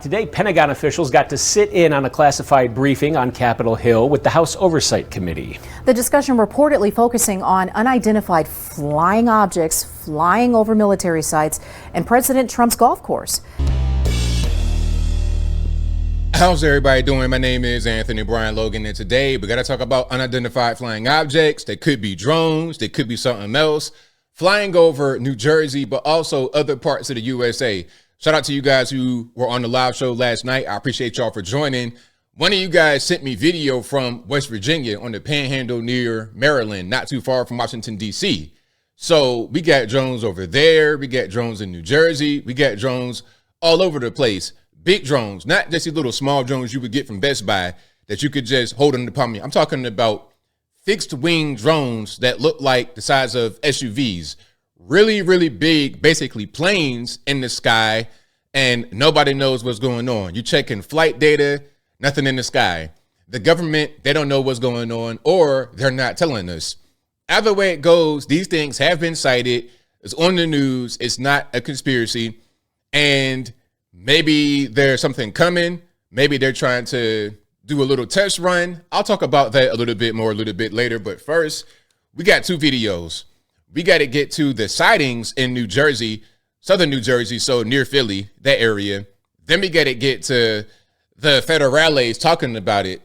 Today, Pentagon officials got to sit in on a classified briefing on Capitol Hill with the House Oversight Committee. The discussion reportedly focusing on unidentified flying objects flying over military sites and President Trump's golf course. How's everybody doing? My name is Anthony Brian Logan, and today we got to talk about unidentified flying objects. They could be drones, they could be something else, flying over New Jersey, but also other parts of the USA. Shout out to you guys who were on the live show last night. I appreciate y'all for joining. One of you guys sent me video from West Virginia on the Panhandle near Maryland, not too far from Washington, D.C. So we got drones over there. We got drones in New Jersey. We got drones all over the place. Big drones, not just these little small drones you would get from Best Buy that you could just hold in the palm of your. I'm talking about fixed wing drones that look like the size of SUVs. Really, really big, basically planes in the sky, and nobody knows what's going on. You checking flight data, nothing in the sky. The government, they don't know what's going on, or they're not telling us. Either way it goes, these things have been sighted. It's on the news. It's not a conspiracy. And maybe there's something coming. Maybe they're trying to do a little test run. I'll talk about that a little bit more a little bit later. But first, we got two videos. We got to get to the sightings in New Jersey, southern New Jersey, so near Philly, that area. Then we got to get to the federales talking about it.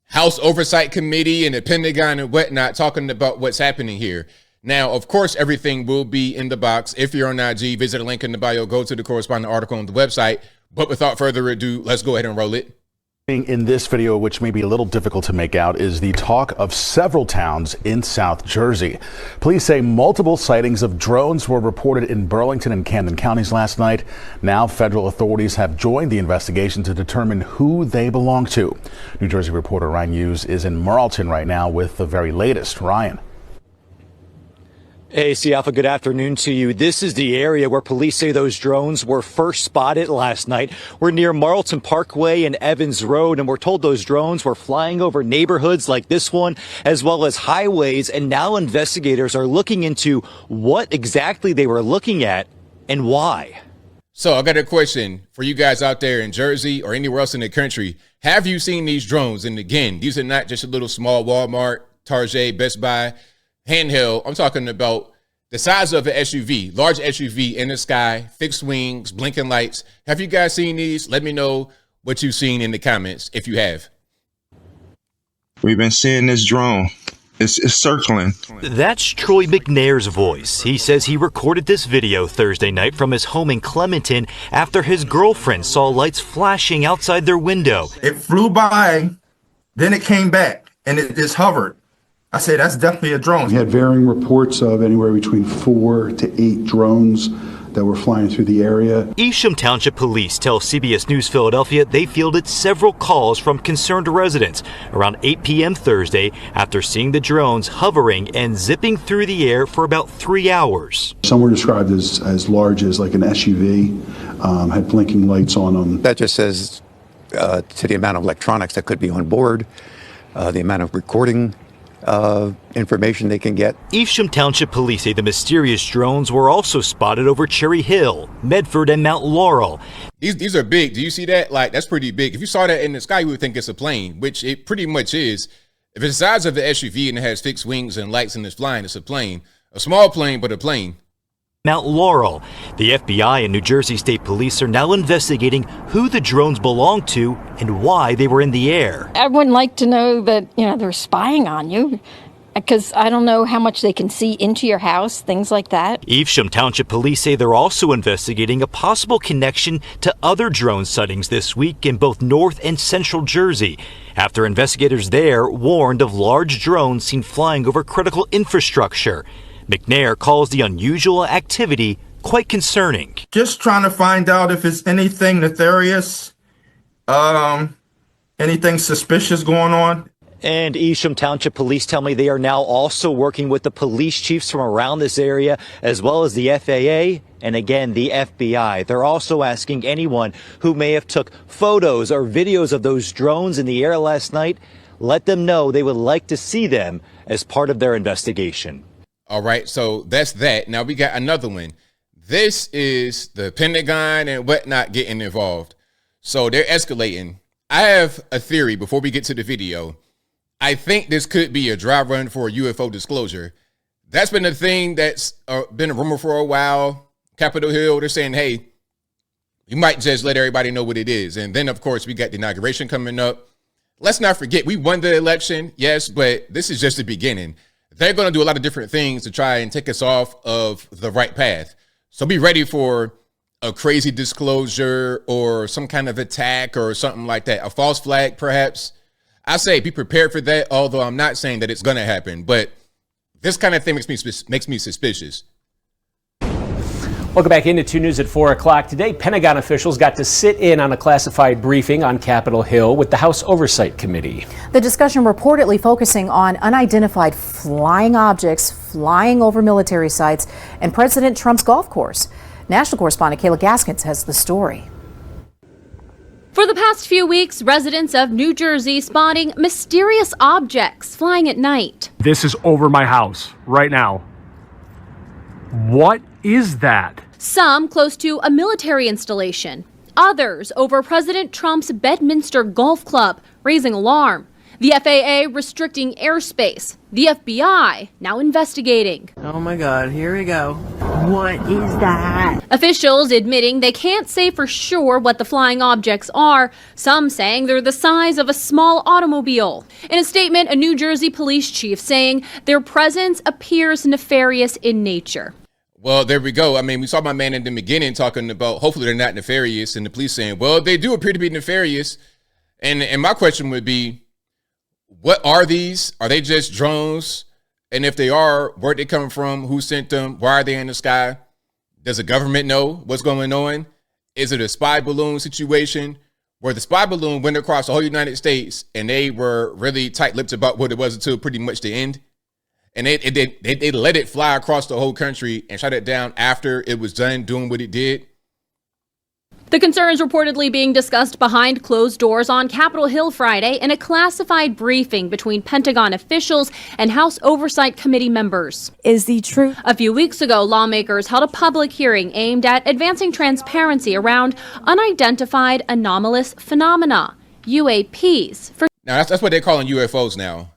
House Oversight Committee and the Pentagon and whatnot talking about what's happening here. Now, of course, everything will be in the box. If you're on IG, visit the link in the bio, go to the corresponding article on the website. But without further ado, let's go ahead and roll it. In this video, which may be a little difficult to make out, is the talk of several towns in South Jersey. Police say multiple sightings of drones were reported in Burlington and Camden counties last night. Now federal authorities have joined the investigation to determine who they belong to. New Jersey reporter Ryan Hughes is in Marlton right now with the very latest. Ryan. Hey, C Alpha, good afternoon to you. This is the area where police say those drones were first spotted last night. We're near Marlton Parkway and Evans Road, and we're told those drones were flying over neighborhoods like this one, as well as highways. And now investigators are looking into what exactly they were looking at and why. So I got a question for you guys out there in Jersey or anywhere else in the country. Have you seen these drones? And again, these are not just a little small Walmart, Target, Best Buy, handheld. I'm talking about the size of an SUV, large SUV in the sky, fixed wings, blinking lights. Have you guys seen these? Let me know what you've seen in the comments if you have. We've been seeing this drone. It's circling. That's Troy McNair's voice. He says he recorded this video Thursday night from his home in Clementon after his girlfriend saw lights flashing outside their window. It flew by, then it came back, and it just hovered. I say that's definitely a drone. We had varying reports of anywhere between 4 to 8 drones that were flying through the area. Evesham Township Police tell CBS News Philadelphia they fielded several calls from concerned residents around 8 p.m. Thursday after seeing the drones hovering and zipping through the air for about 3 hours. Some were described as large as like an SUV, had blinking lights on them. That just says to the amount of electronics that could be on board, the amount of recording information they can get. Evesham Township Police say the mysterious drones were also spotted over Cherry Hill, Medford, and Mount Laurel. These are big. Do you see that? Like, that's pretty big. If you saw that in the sky, you would think it's a plane, which it pretty much is. If it's the size of an SUV and it has fixed wings and lights and it's flying, it's a plane. A small plane, but a plane. Mount Laurel. The FBI and New Jersey State Police are now investigating who the drones belong to and why they were in the air. I wouldn't like to know that, they're spying on you, because I don't know how much they can see into your house, things like that. Evesham Township Police say they're also investigating a possible connection to other drone sightings this week in both North and Central Jersey, after investigators there warned of large drones seen flying over critical infrastructure. McNair calls the unusual activity quite concerning. Just trying to find out if it's anything nefarious, anything suspicious going on. And Evesham Township Police tell me they are now also working with the police chiefs from around this area, as well as the FAA and again the FBI. They're also asking anyone who may have took photos or videos of those drones in the air last night, let them know they would like to see them as part of their investigation. All right, so that's that. Now we got another one. This is the Pentagon and whatnot getting involved. So they're escalating. I have a theory before we get to the video. I think this could be a dry run for a UFO disclosure. That's been a thing that's been a rumor for a while. Capitol Hill, they're saying, hey, you might just let everybody know what it is. And then, of course, we got the inauguration coming up. Let's not forget, we won the election, yes, but this is just the beginning. They're going to do a lot of different things to try and take us off of the right path. So be ready for a crazy disclosure or some kind of attack or something like that. A false flag, perhaps. I say be prepared for that, although I'm not saying that it's going to happen. But this kind of thing makes me suspicious. Welcome back into 2 News at 4 o'clock. Today, Pentagon officials got to sit in on a classified briefing on Capitol Hill with the House Oversight Committee. The discussion reportedly focusing on unidentified flying objects flying over military sites and President Trump's golf course. National correspondent Kayla Gaskins has the story. For the past few weeks, residents of New Jersey spotting mysterious objects flying at night. This is over my house right now. What is that? Some close to a military installation. Others over President Trump's Bedminster Golf Club, raising alarm. The FAA restricting airspace. The FBI now investigating. Oh my God, here we go. What is that? Officials admitting they can't say for sure what the flying objects are, some saying they're the size of a small automobile. In a statement, a New Jersey police chief saying their presence appears nefarious in nature. Well, there we go. I mean, we saw my man in the beginning talking about hopefully they're not nefarious, and the police saying, well, they do appear to be nefarious. And my question would be, what are these? Are they just drones? And if they are, where'd they come from? Who sent them? Why are they in the sky? Does the government know what's going on? Is it a spy balloon situation where the spy balloon went across the whole United States and they were really tight-lipped about what it was until pretty much the end? And they let it fly across the whole country and shut it down after it was done doing what it did? The concerns reportedly being discussed behind closed doors on Capitol Hill Friday in a classified briefing between Pentagon officials and House Oversight Committee members. Is the truth? A few weeks ago, lawmakers held a public hearing aimed at advancing transparency around unidentified anomalous phenomena, UAPs. Now, that's what they're calling UFOs now.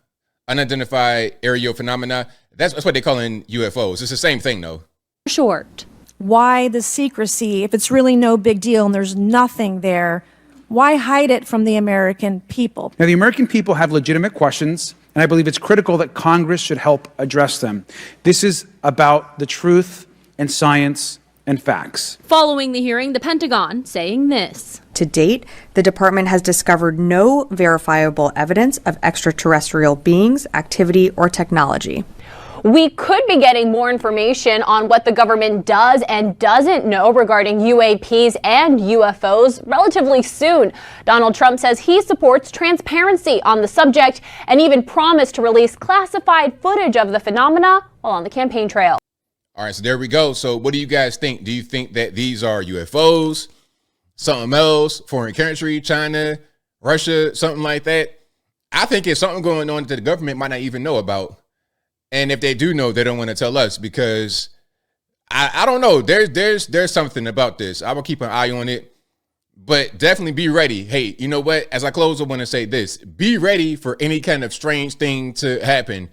Unidentified aerial phenomena. That's what they're calling UFOs. It's the same thing, though. Short. Why the secrecy? If it's really no big deal and there's nothing there, why hide it from the American people? Now, the American people have legitimate questions, and I believe it's critical that Congress should help address them. This is about the truth and science and facts. Following the hearing, the Pentagon saying this. To date, the department has discovered no verifiable evidence of extraterrestrial beings, activity, or technology. We could be getting more information on what the government does and doesn't know regarding UAPs and UFOs relatively soon. Donald Trump says he supports transparency on the subject and even promised to release classified footage of the phenomena while on the campaign trail. All right, so there we go. So what do you guys think? Do you think that these are UFOs, something else, foreign country, China, Russia, something like that? I think it's something going on that the government might not even know about. And if they do know, they don't want to tell us because I don't know. There's something about this. I will keep an eye on it, but definitely be ready. Hey, you know what? As I close, I want to say this. Be ready for any kind of strange thing to happen.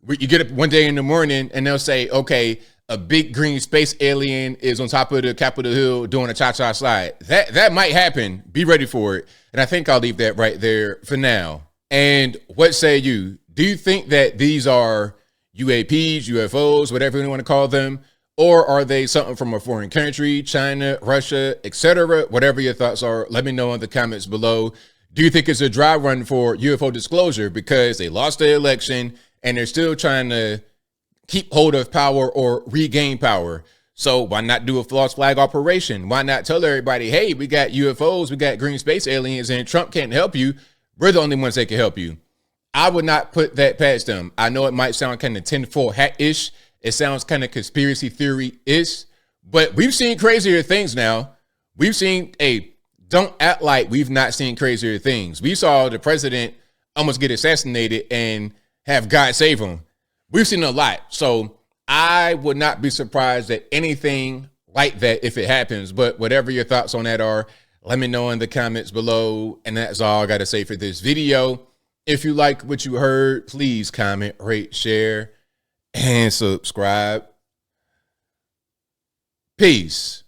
You get up one day in the morning and they'll say, okay, a big green space alien is on top of the Capitol Hill doing a cha-cha slide. That might happen. Be ready for it. And I think I'll leave that right there for now. And what say you? Do you think that these are UAPs, UFOs, whatever you want to call them, or are they something from a foreign country, China, Russia, etc.? Whatever your thoughts are, let me know in the comments below. Do you think it's a dry run for UFO disclosure because they lost the election and they're still trying to keep hold of power or regain power? So why not do a false flag operation? Why not tell everybody, hey, we got UFOs, we got green space aliens, and Trump can't help you. We're the only ones that can help you. I would not put that past them. I know it might sound kind of tinfoil hat-ish. It sounds kind of conspiracy theory-ish, but we've seen crazier things now. We've seen, don't act like we've not seen crazier things. We saw the president almost get assassinated and have God save him. We've seen a lot. So I would not be surprised at anything like that if it happens, but whatever your thoughts on that are, Let me know in the comments below. And that's all I got to say for this video. If you like what you heard, please comment, rate, share, and subscribe. Peace.